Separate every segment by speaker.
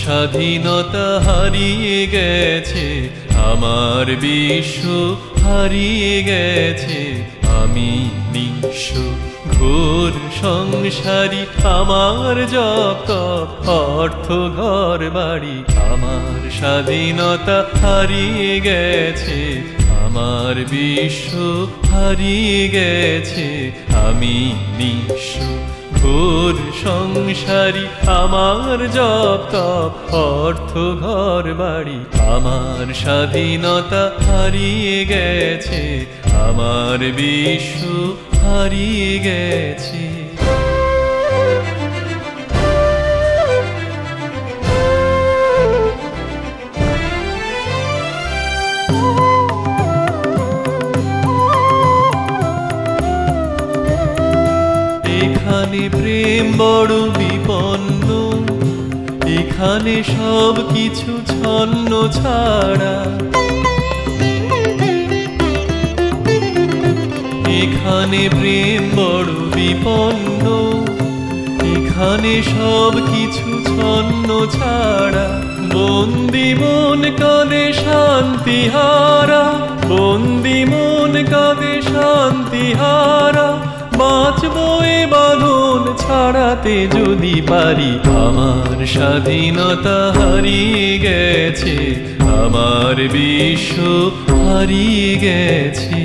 Speaker 1: স্বাধীনতা হারিয়ে গেছে, আমার বিশ্ব হারিয়ে গেছে, আমি নিঃস্ব ঘোর সংসারী। আমার জপ অর্থ ঘর বাড়ি, আমার স্বাধীনতা হারিয়ে গেছে, আমার বিশ্ব হারিয়ে গেছে, আমি নিঃস্ব ঘোর সংসারী। আমার জপ তপ অর্থ ঘর বাড়ি, আমার স্বাধীনতা হারিয়ে গেছে, আমার বিশ্ব হারিয়ে গেছে। এখানে প্রেম বড় বিপন্ন, এখানে সব কিছু ছন্ন ছাড়া। এখানে প্রেম বড় বিপন্ন, এখানে সব কিছু ছন্ন ছাড়া। বন্দি মন কাঁদে শান্তি হারা, বন্দি মন কাঁদে শান্তি হারা। বাঁচবো এ বাঁধন ছাড়াতে যদি পারি, আমার স্বাধীনতা হারিয়ে গেছে, আমার বিশ্ব হারিয়ে গেছে।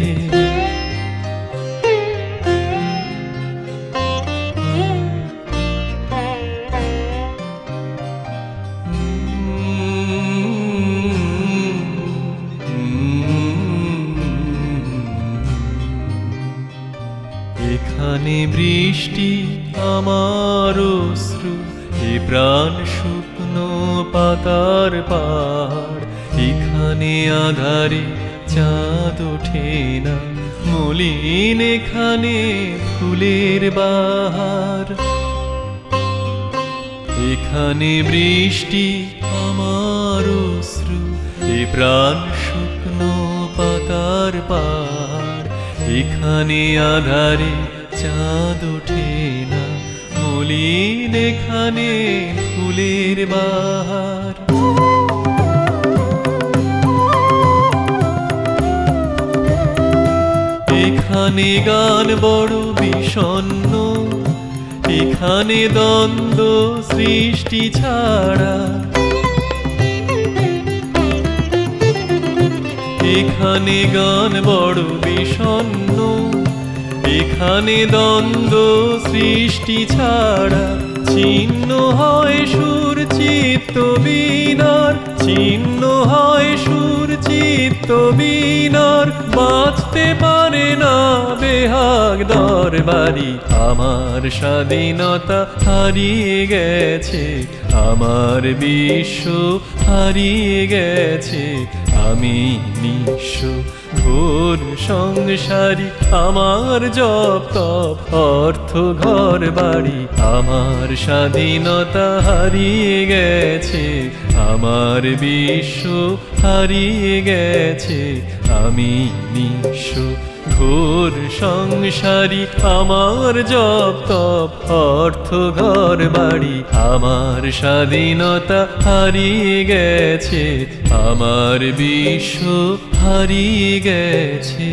Speaker 1: এখানে বৃষ্টি আমার অশ্রু, এ প্রাণ শুকনো পাতার পাহাড়। এখানে আধারে চাঁদ ওঠে না, মলিন এখানে ফুলের বাহার। এখানে বৃষ্টি আমার অশ্রু, এ প্রাণ শুকনো পাতার পাহাড়। এখানে আধারে চাঁদ ওঠে না, মলিন এখানে ফুলের বাহার। এখানে গান বড় বিষণ্ণ, এখানে দ্বন্দ্ব সৃষ্টি ছাড়া। এখানে গান বড় বিষণ্ণ, এখানে দ্বন্দ্ব সৃষ্টি ছাড়া। ছিন্ন হয় সুর চিত্ত বীণার, ছিন্ন হয় সুর চিত্ত বীণার। বাঁচতে পারে না বেহাগ দরবারি, আমার স্বাধীনতা হারিয়ে গেছে, আমার বিশ্ব হারিয়ে গেছে, আমি নিঃস্ব ঘোর সংসারী। আমার জপ তপ অর্থ ঘর বাড়ি, আমার স্বাধীনতা হারিয়ে গেছে, আমার বিশ্ব হারিয়ে গেছে, আমি নিঃস্ব ঘোর সংসারী। আমার জপ তপ অর্থ ঘর বাড়ি, আমার স্বাধীনতা হারিয়ে গেছে, আমার বিশ্ব হারিয়ে গেছে।